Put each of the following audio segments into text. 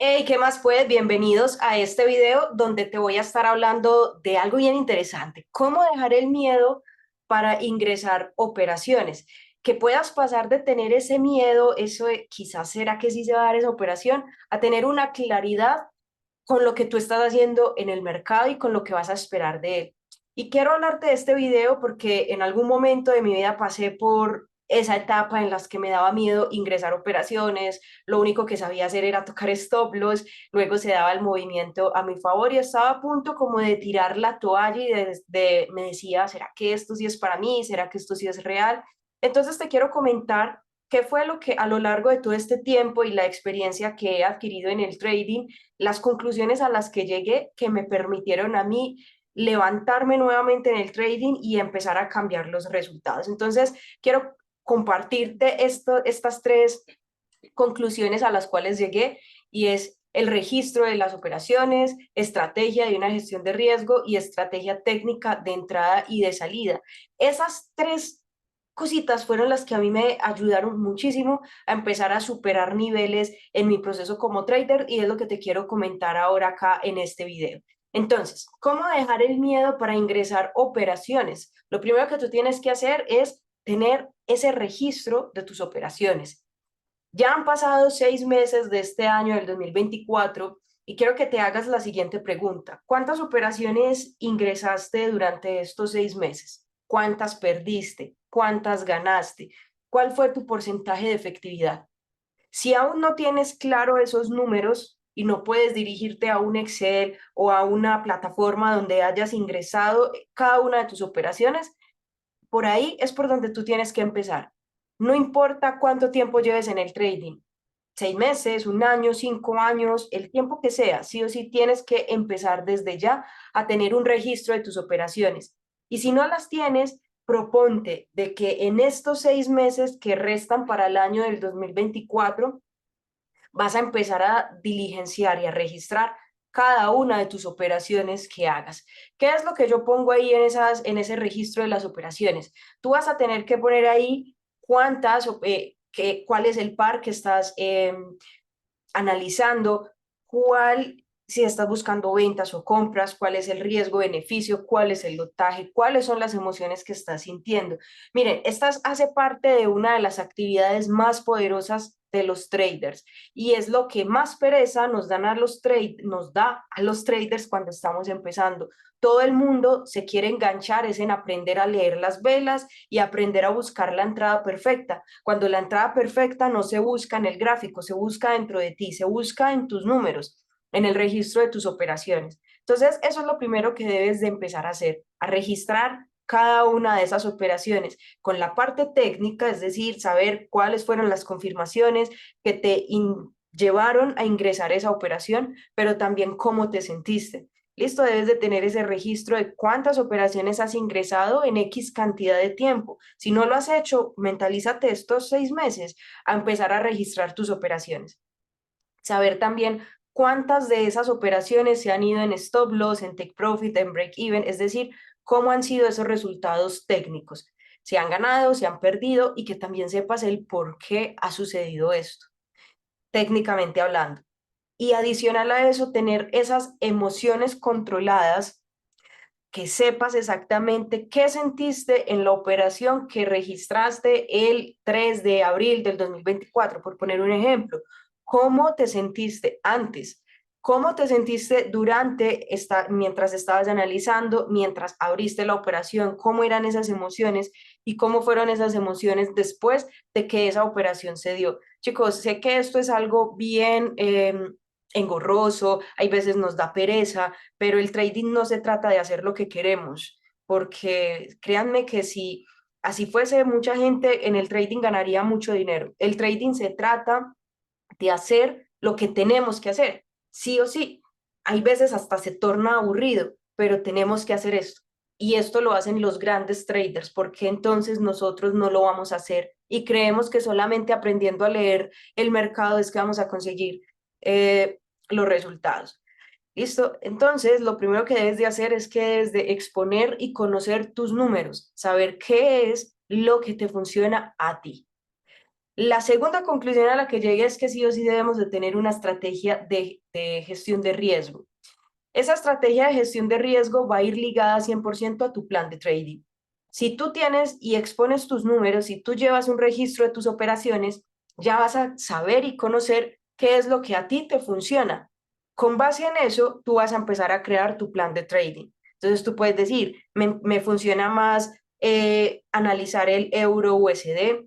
Hey, ¿qué más pues? Bienvenidos a este video donde te voy a estar hablando de algo bien interesante, cómo dejar el miedo para ingresar operaciones, que puedas pasar de tener ese miedo, eso de quizás será que sí se va a dar esa operación, a tener una claridad con lo que tú estás haciendo en el mercado y con lo que vas a esperar de él. Y quiero hablarte de este video porque en algún momento de mi vida pasé por esa etapa en las que me daba miedo ingresar operaciones, lo único que sabía hacer era tocar stop loss, luego se daba el movimiento a mi favor y estaba a punto como de tirar la toalla y me decía, ¿será que esto sí es para mí? ¿Será que esto sí es real? Entonces te quiero comentar qué fue lo que a lo largo de todo este tiempo y la experiencia que he adquirido en el trading, las conclusiones a las que llegué que me permitieron a mí levantarme nuevamente en el trading y empezar a cambiar los resultados. Entonces, quiero compartirte estas tres conclusiones a las cuales llegué y es el registro de las operaciones, estrategia de una gestión de riesgo y estrategia técnica de entrada y de salida. Esas tres cositas fueron las que a mí me ayudaron muchísimo a empezar a superar niveles en mi proceso como trader y es lo que te quiero comentar ahora acá en este video. Entonces, ¿cómo dejar el miedo para ingresar operaciones? Lo primero que tú tienes que hacer es tener ese registro de tus operaciones. Ya han pasado 6 meses de este año, del 2024, y quiero que te hagas la siguiente pregunta. ¿Cuántas operaciones ingresaste durante estos 6 meses? ¿Cuántas perdiste? ¿Cuántas ganaste? ¿Cuál fue tu porcentaje de efectividad? Si aún no tienes claro esos números y no puedes dirigirte a un Excel o a una plataforma donde hayas ingresado cada una de tus operaciones, por ahí es por donde tú tienes que empezar. No importa cuánto tiempo lleves en el trading, 6 meses, un año, 5 años, el tiempo que sea, sí o sí tienes que empezar desde ya a tener un registro de tus operaciones. Y si no las tienes, proponte de que en estos 6 meses que restan para el año del 2024 vas a empezar a diligenciar y a registrar cada una de tus operaciones que hagas. ¿Qué es lo que yo pongo ahí en ese registro de las operaciones? Tú vas a tener que poner ahí cuál es el par que estás analizando, si estás buscando ventas o compras, cuál es el riesgo-beneficio, cuál es el lotaje, cuáles son las emociones que estás sintiendo. Miren, esta hace parte de una de las actividades más poderosas de los traders y es lo que más pereza nos da a los traders cuando estamos empezando. Todo el mundo se quiere enganchar es en aprender a leer las velas y aprender a buscar la entrada perfecta, cuando la entrada perfecta no se busca en el gráfico, se busca dentro de ti, se busca en tus números, en el registro de tus operaciones. Entonces, eso es lo primero que debes de empezar a hacer, a registrar cada una de esas operaciones con la parte técnica, es decir, saber cuáles fueron las confirmaciones que llevaron a ingresar esa operación, pero también cómo te sentiste. Listo, debes de tener ese registro de cuántas operaciones has ingresado en X cantidad de tiempo. Si no lo has hecho, mentalízate estos 6 meses a empezar a registrar tus operaciones. Saber también cuántas de esas operaciones se han ido en stop loss, en take profit, en break even, es decir, cómo han sido esos resultados técnicos. Si han ganado, si han perdido y que también sepas el por qué ha sucedido esto, técnicamente hablando. Y adicional a eso, tener esas emociones controladas, que sepas exactamente qué sentiste en la operación que registraste el 3 de abril del 2024, por poner un ejemplo. ¿Cómo te sentiste antes? ¿Cómo te sentiste mientras estabas analizando, mientras abriste la operación? ¿Cómo eran esas emociones y cómo fueron esas emociones después de que esa operación se dio? Chicos, sé que esto es algo bien engorroso, hay veces nos da pereza, pero el trading no se trata de hacer lo que queremos, porque créanme que si así fuese, mucha gente en el trading ganaría mucho dinero. El trading se trata de hacer lo que tenemos que hacer, sí o sí. Hay veces hasta se torna aburrido, pero tenemos que hacer esto. Y esto lo hacen los grandes traders, porque entonces nosotros no lo vamos a hacer y creemos que solamente aprendiendo a leer el mercado es que vamos a conseguir los resultados. ¿Listo? Entonces, lo primero que debes de hacer es que debes de exponer y conocer tus números, saber qué es lo que te funciona a ti. La segunda conclusión a la que llegué es que sí o sí debemos de tener una estrategia de gestión de riesgo. Esa estrategia de gestión de riesgo va a ir ligada 100% a tu plan de trading. Si tú tienes y expones tus números, si tú llevas un registro de tus operaciones, ya vas a saber y conocer qué es lo que a ti te funciona. Con base en eso, tú vas a empezar a crear tu plan de trading. Entonces tú puedes decir, me funciona más analizar el euro USD,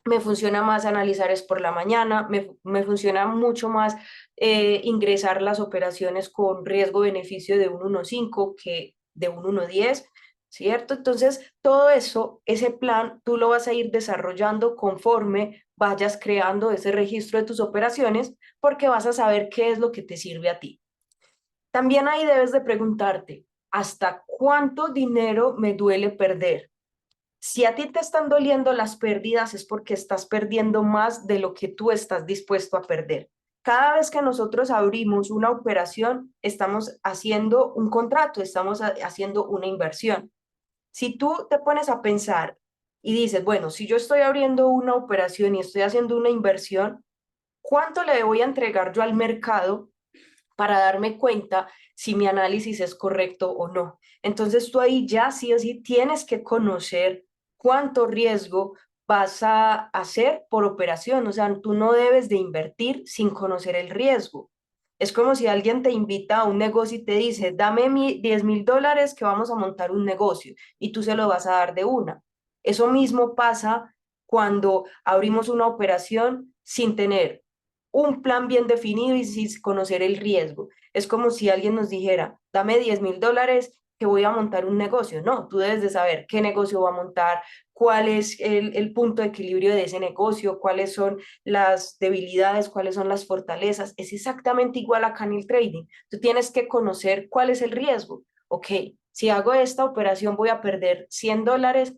me funciona más analizar es por la mañana, me funciona mucho más ingresar las operaciones con riesgo-beneficio de un 1.5 que de un 1.10, ¿cierto? Entonces, todo eso, ese plan, tú lo vas a ir desarrollando conforme vayas creando ese registro de tus operaciones, porque vas a saber qué es lo que te sirve a ti. También ahí debes de preguntarte, ¿hasta cuánto dinero me duele perder? Si a ti te están doliendo las pérdidas es porque estás perdiendo más de lo que tú estás dispuesto a perder. Cada vez que nosotros abrimos una operación, estamos haciendo un contrato, estamos haciendo una inversión. Si tú te pones a pensar y dices, bueno, si yo estoy abriendo una operación y estoy haciendo una inversión, ¿cuánto le voy a entregar yo al mercado para darme cuenta si mi análisis es correcto o no? Entonces tú ahí ya sí o sí tienes que conocer cuánto riesgo vas a hacer por operación. O sea, tú no debes de invertir sin conocer el riesgo. Es como si alguien te invita a un negocio y te dice, dame 10.000 dólares que vamos a montar un negocio y tú se lo vas a dar de una. Eso mismo pasa cuando abrimos una operación sin tener un plan bien definido y sin conocer el riesgo. Es como si alguien nos dijera, dame 10.000 dólares que voy a montar un negocio. No, tú debes de saber qué negocio va a montar, cuál es el punto de equilibrio de ese negocio, cuáles son las debilidades, cuáles son las fortalezas. Es exactamente igual acá en el trading. Tú tienes que conocer cuál es el riesgo. Ok, si hago esta operación voy a perder 100 dólares,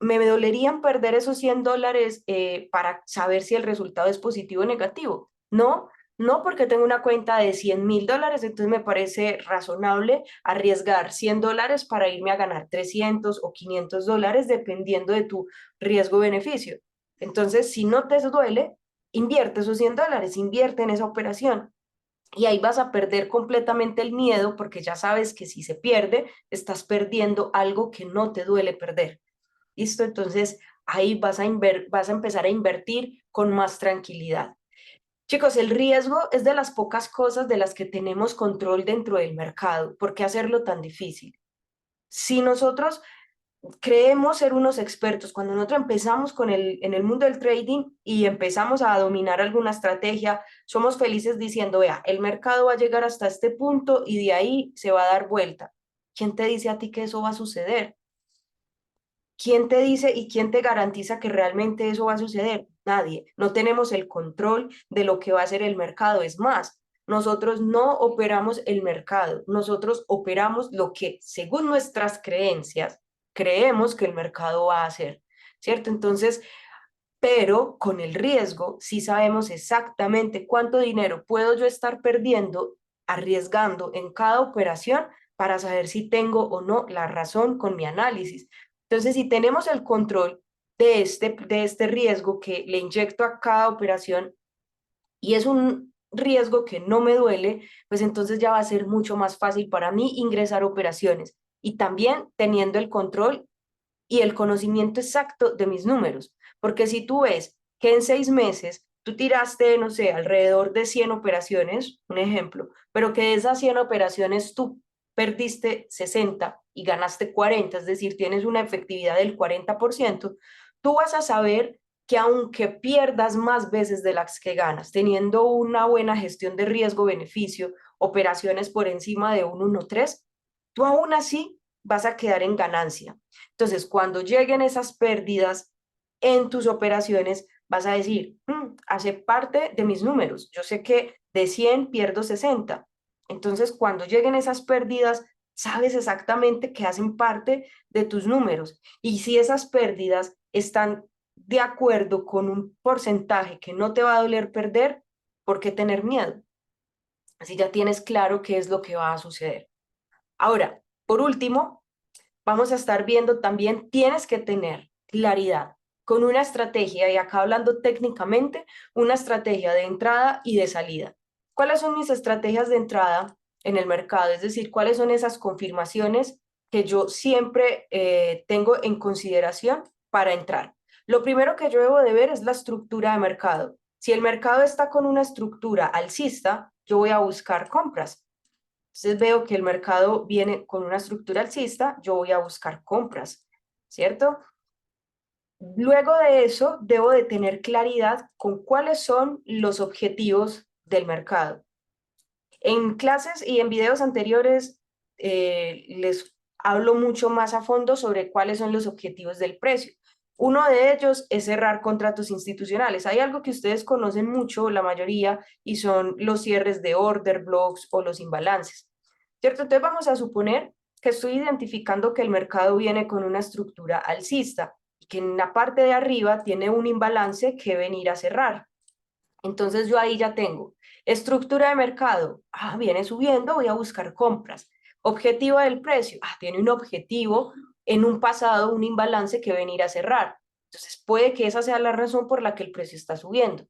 me dolerían perder esos 100 dólares para saber si el resultado es positivo o negativo. No, no porque tengo una cuenta de 100.000 dólares, entonces me parece razonable arriesgar 100 dólares para irme a ganar 300 o 500 dólares dependiendo de tu riesgo-beneficio. Entonces, si no te duele, invierte esos 100 dólares, invierte en esa operación. Y ahí vas a perder completamente el miedo porque ya sabes que si se pierde, estás perdiendo algo que no te duele perder. ¿Listo? Entonces ahí vas a empezar a invertir con más tranquilidad. Chicos, el riesgo es de las pocas cosas de las que tenemos control dentro del mercado. ¿Por qué hacerlo tan difícil? Si nosotros creemos ser unos expertos, cuando nosotros empezamos en el mundo del trading y empezamos a dominar alguna estrategia, somos felices diciendo, vea, el mercado va a llegar hasta este punto y de ahí se va a dar vuelta. ¿Quién te dice a ti que eso va a suceder? ¿Quién te dice y quién te garantiza que realmente eso va a suceder? Nadie. No tenemos el control de lo que va a hacer el mercado. Es más, nosotros no operamos el mercado. Nosotros operamos lo que, según nuestras creencias, creemos que el mercado va a hacer. ¿Cierto? Entonces, pero con el riesgo sí sabemos exactamente cuánto dinero puedo yo estar perdiendo, arriesgando en cada operación para saber si tengo o no la razón con mi análisis. Entonces, si tenemos el control de este riesgo que le inyecto a cada operación y es un riesgo que no me duele, pues entonces ya va a ser mucho más fácil para mí ingresar operaciones y también teniendo el control y el conocimiento exacto de mis números. Porque si tú ves que en 6 meses tú tiraste, no sé, alrededor de 100 operaciones, un ejemplo, pero que de esas 100 operaciones tú perdiste 60 y ganaste 40, es decir, tienes una efectividad del 40%, tú vas a saber que aunque pierdas más veces de las que ganas, teniendo una buena gestión de riesgo-beneficio, operaciones por encima de un 1.3, tú aún así vas a quedar en ganancia. Entonces, cuando lleguen esas pérdidas en tus operaciones, vas a decir, hace parte de mis números. Yo sé que de 100 pierdo 60. Entonces, cuando lleguen esas pérdidas, sabes exactamente que hacen parte de tus números. Y si esas pérdidas están de acuerdo con un porcentaje que no te va a doler perder, ¿por qué tener miedo? Así ya tienes claro qué es lo que va a suceder. Ahora, por último, vamos a estar viendo también, tienes que tener claridad. con una estrategia, y acá hablando técnicamente, una estrategia de entrada y de salida. ¿Cuáles son mis estrategias de entrada en el mercado? Es decir, ¿cuáles son esas confirmaciones que yo siempre tengo en consideración para entrar? Lo primero que yo debo de ver es la estructura de mercado. Si el mercado está con una estructura alcista, yo voy a buscar compras. Entonces veo que el mercado viene con una estructura alcista, yo voy a buscar compras, ¿cierto? Luego de eso, debo de tener claridad con cuáles son los objetivos del mercado. En clases y en videos anteriores les hablo mucho más a fondo sobre cuáles son los objetivos del precio. Uno de ellos es cerrar contratos institucionales. Hay algo que ustedes conocen mucho, la mayoría, y son los cierres de order blocks o los imbalances. ¿Cierto? Entonces vamos a suponer que estoy identificando que el mercado viene con una estructura alcista y que en la parte de arriba tiene un imbalance que venir a cerrar. Entonces yo ahí ya tengo estructura de mercado, viene subiendo, voy a buscar compras. Objetivo del precio, tiene un objetivo en un pasado, un imbalance que venir a cerrar. Entonces puede que esa sea la razón por la que el precio está subiendo.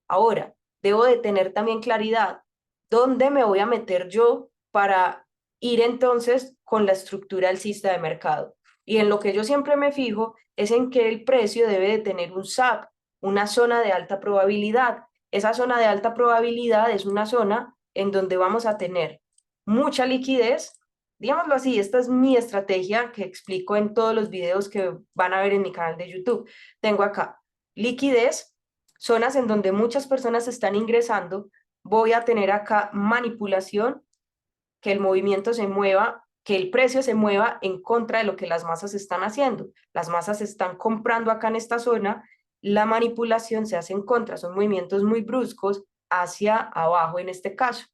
Ahora, debo de tener también claridad dónde me voy a meter yo para ir entonces con la estructura alcista de mercado. Y en lo que yo siempre me fijo es en que el precio debe de tener un SAP, una zona de alta probabilidad. Esa zona de alta probabilidad es una zona en donde vamos a tener mucha liquidez. Digámoslo así, esta es mi estrategia que explico en todos los videos que van a ver en mi canal de YouTube. Tengo acá liquidez, zonas en donde muchas personas están ingresando. Voy a tener acá manipulación, que el movimiento se mueva, que el precio se mueva en contra de lo que las masas están haciendo. Las masas están comprando acá en esta zona, la manipulación se hace en contra, son movimientos muy bruscos hacia abajo en este caso.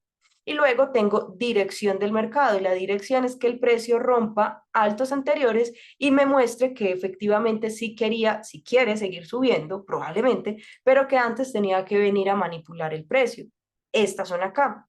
Y luego tengo dirección del mercado, y la dirección es que el precio rompa altos anteriores y me muestre que efectivamente sí quiere seguir subiendo, probablemente, pero que antes tenía que venir a manipular el precio. Esta zona acá.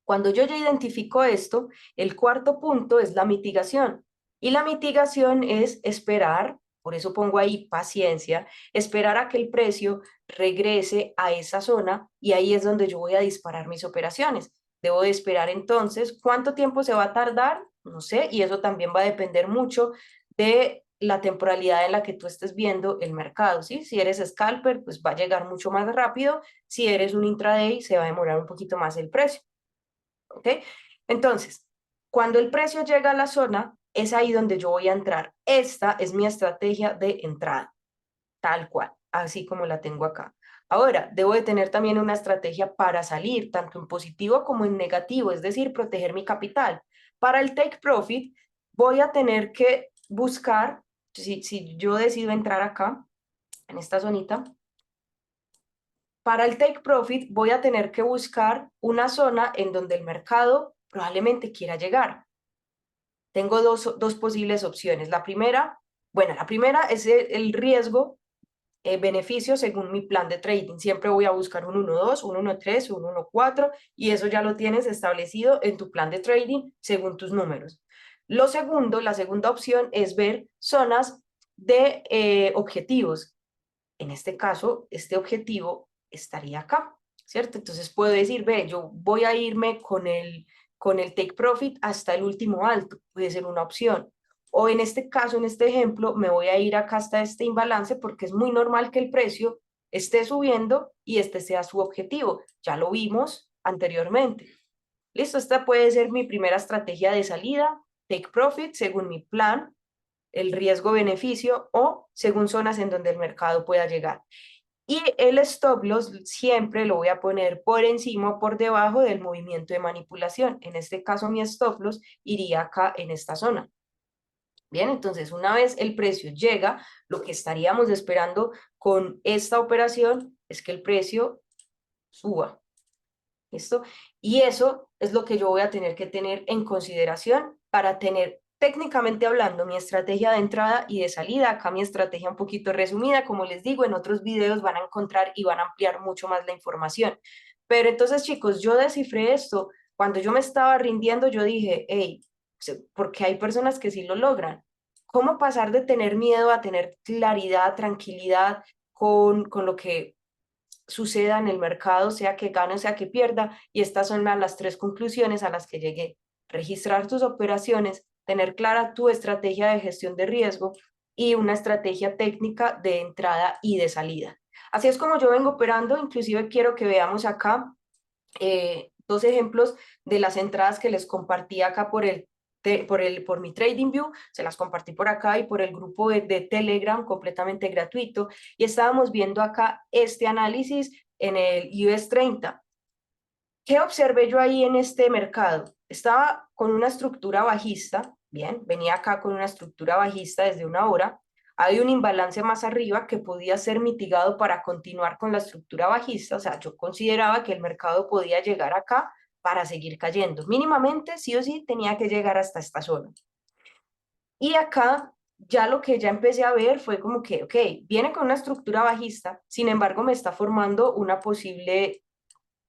Cuando yo ya identifico esto, el cuarto punto es la mitigación. Y la mitigación es esperar, por eso pongo ahí paciencia, esperar a que el precio regrese a esa zona, y ahí es donde yo voy a disparar mis operaciones. Debo de esperar entonces cuánto tiempo se va a tardar, no sé, y eso también va a depender mucho de la temporalidad en la que tú estés viendo el mercado, ¿sí? Si eres scalper, pues va a llegar mucho más rápido. Si eres un intraday, se va a demorar un poquito más el precio. ¿Ok? Entonces, cuando el precio llega a la zona, es ahí donde yo voy a entrar. Esta es mi estrategia de entrada, tal cual, así como la tengo acá. Ahora, debo de tener también una estrategia para salir, tanto en positivo como en negativo, es decir, proteger mi capital. Para el take profit, voy a tener que buscar, si yo decido entrar acá, en esta zonita, para el take profit voy a tener que buscar una zona en donde el mercado probablemente quiera llegar. Tengo dos posibles opciones. La primera es el riesgo, beneficio según mi plan de trading. Siempre voy a buscar un 1.2, un 1.3, un 1.4, y eso ya lo tienes establecido en tu plan de trading según tus números. La segunda opción es ver zonas de objetivos. En este caso, este objetivo estaría acá, ¿cierto? Entonces puedo decir, ve, yo voy a irme con el take profit hasta el último alto, puede ser una opción. O en este caso, en este ejemplo, me voy a ir acá hasta este imbalance porque es muy normal que el precio esté subiendo y este sea su objetivo. Ya lo vimos anteriormente. Listo, esta puede ser mi primera estrategia de salida, take profit según mi plan, el riesgo-beneficio o según zonas en donde el mercado pueda llegar. Y el stop loss siempre lo voy a poner por encima o por debajo del movimiento de manipulación. En este caso mi stop loss iría acá en esta zona. Bien, entonces una vez el precio llega, lo que estaríamos esperando con esta operación es que el precio suba. ¿Listo? Y eso es lo que yo voy a tener que tener en consideración para tener, técnicamente hablando, mi estrategia de entrada y de salida. Acá mi estrategia un poquito resumida, como les digo, en otros videos van a encontrar y van a ampliar mucho más la información. Pero entonces, chicos, yo descifré esto. Cuando yo me estaba rindiendo, yo dije, hey, porque hay personas que sí lo logran. ¿Cómo pasar de tener miedo a tener claridad, tranquilidad con lo que suceda en el mercado, sea que gane o sea que pierda? Y estas son las tres conclusiones a las que llegué. Registrar tus operaciones, tener clara tu estrategia de gestión de riesgo y una estrategia técnica de entrada y de salida. Así es como yo vengo operando. Inclusive quiero que veamos acá dos ejemplos de las entradas que les compartí acá por mi TradingView. Se las compartí por acá y por el grupo de Telegram completamente gratuito, y estábamos viendo acá este análisis en el US 30. ¿Qué observé yo ahí en este mercado? Estaba con una estructura bajista, bien, venía acá con una estructura bajista desde una hora. Hay un imbalance más arriba que podía ser mitigado para continuar con la estructura bajista. O sea, yo consideraba que el mercado podía llegar acá para seguir cayendo. Mínimamente, sí o sí, tenía que llegar hasta esta zona. Y acá ya lo que ya empecé a ver fue como que, ok, viene con una estructura bajista, sin embargo me está formando una posible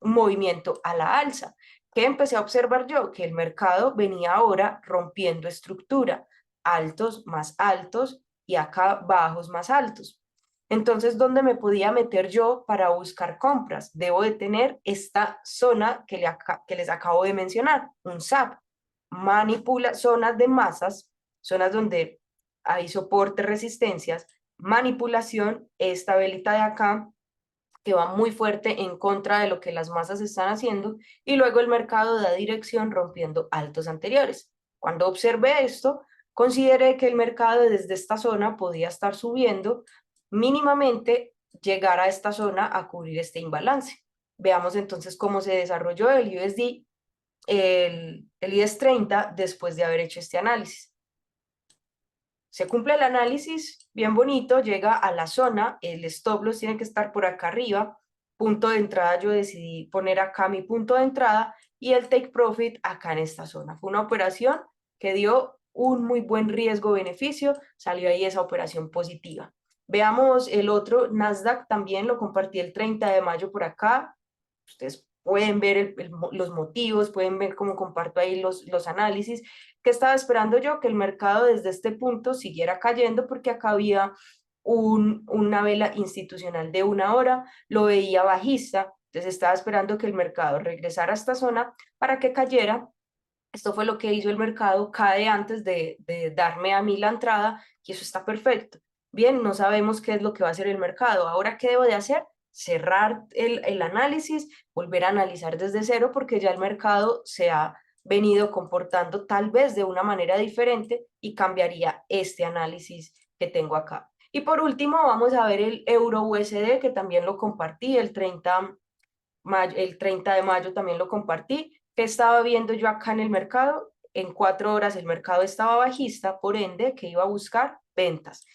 movimiento a la alza. ¿Qué empecé a observar yo? Que el mercado venía ahora rompiendo estructura, altos más altos y acá bajos más altos. Entonces, ¿dónde me podía meter yo para buscar compras? Debo de tener esta zona que les acabo de mencionar, un SAP. Manipula zonas de masas, zonas donde hay soporte, resistencias, manipulación, esta velita de acá, que va muy fuerte en contra de lo que las masas están haciendo, y luego el mercado da dirección rompiendo altos anteriores. Cuando observé esto, consideré que el mercado desde esta zona podía estar subiendo, mínimamente llegar a esta zona a cubrir este imbalance. Veamos entonces cómo se desarrolló el USD, el IS 30 después de haber hecho este análisis. Se cumple el análisis, bien bonito, llega a la zona, el stop loss tiene que estar por acá arriba, punto de entrada yo decidí poner acá mi punto de entrada y el take profit acá en esta zona. Fue una operación que dio un muy buen riesgo-beneficio, salió ahí esa operación positiva. Veamos el otro, Nasdaq, también lo compartí el 30 de mayo por acá. Ustedes pueden ver los motivos, pueden ver cómo comparto ahí los análisis. ¿Qué estaba esperando yo? Que el mercado desde este punto siguiera cayendo, porque acá había una vela institucional de una hora, lo veía bajista, entonces estaba esperando que el mercado regresara a esta zona para que cayera. Esto fue lo que hizo el mercado, cae antes de darme a mí la entrada, y eso está perfecto. Bien, no sabemos qué es lo que va a hacer el mercado. Ahora, ¿qué debo de hacer? Cerrar el análisis, volver a analizar desde cero, porque ya el mercado se ha venido comportando tal vez de una manera diferente y cambiaría este análisis que tengo acá. Y por último, vamos a ver el euro USD, que también lo compartí el 30 de mayo también lo compartí. ¿Qué estaba viendo yo acá en el mercado? En 4 horas el mercado estaba bajista, por ende, que iba a buscar ventas.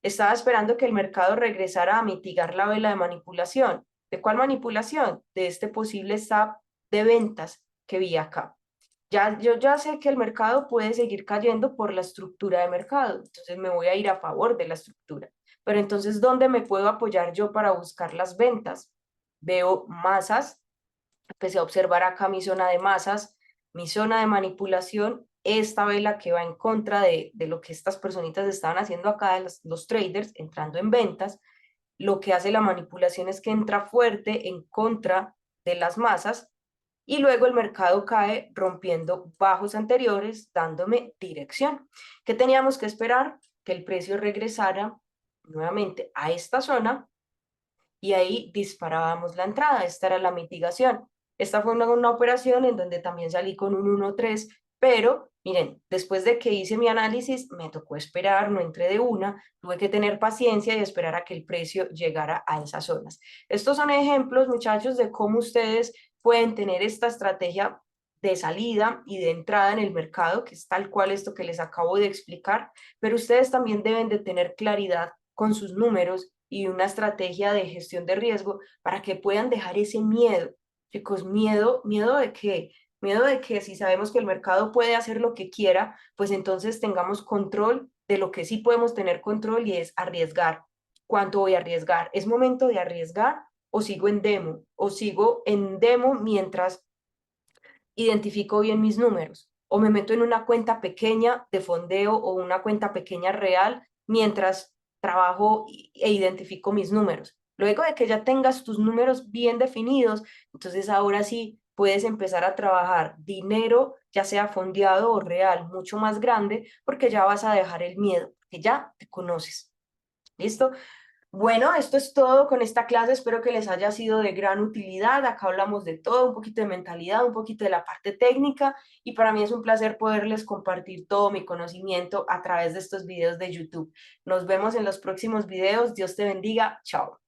Estaba esperando que el mercado regresara a mitigar la vela de manipulación. ¿De cuál manipulación? De este posible stop de ventas que vi acá. Yo ya sé que el mercado puede seguir cayendo por la estructura de mercado, entonces me voy a ir a favor de la estructura. Pero entonces, ¿dónde me puedo apoyar yo para buscar las ventas? Veo masas, empecé a observar acá mi zona de masas, mi zona de manipulación, esta vela que va en contra de lo que estas personitas estaban haciendo acá, los traders entrando en ventas. Lo que hace la manipulación es que entra fuerte en contra de las masas, y luego el mercado cae rompiendo bajos anteriores, dándome dirección. ¿Qué teníamos que esperar? Que el precio regresara nuevamente a esta zona, y ahí disparábamos la entrada. Esta era la mitigación. Esta fue una operación en donde también salí con un 1.3, pero miren, después de que hice mi análisis, me tocó esperar, no entré de una, tuve que tener paciencia y esperar a que el precio llegara a esas zonas. Estos son ejemplos, muchachos, de cómo ustedes pueden tener esta estrategia de salida y de entrada en el mercado, que es tal cual esto que les acabo de explicar, pero ustedes también deben de tener claridad con sus números y una estrategia de gestión de riesgo para que puedan dejar ese miedo. Chicos, miedo de qué, miedo de que si sabemos que el mercado puede hacer lo que quiera, pues entonces tengamos control de lo que sí podemos tener control, y es arriesgar. ¿Cuánto voy a arriesgar? ¿Es momento de arriesgar o sigo en demo? ¿O sigo en demo mientras identifico bien mis números? o me meto en una cuenta pequeña de fondeo o una cuenta pequeña real mientras trabajo e identifico mis números. Luego de que ya tengas tus números bien definidos, entonces ahora sí puedes empezar a trabajar dinero, ya sea fondeado o real, mucho más grande, porque ya vas a dejar el miedo, que ya te conoces. ¿Listo? Bueno, esto es todo con esta clase. Espero que les haya sido de gran utilidad. Acá hablamos de todo, un poquito de mentalidad, un poquito de la parte técnica y para mí es un placer poderles compartir todo mi conocimiento a través de estos videos de YouTube. Nos vemos en los próximos videos. Dios te bendiga. Chao.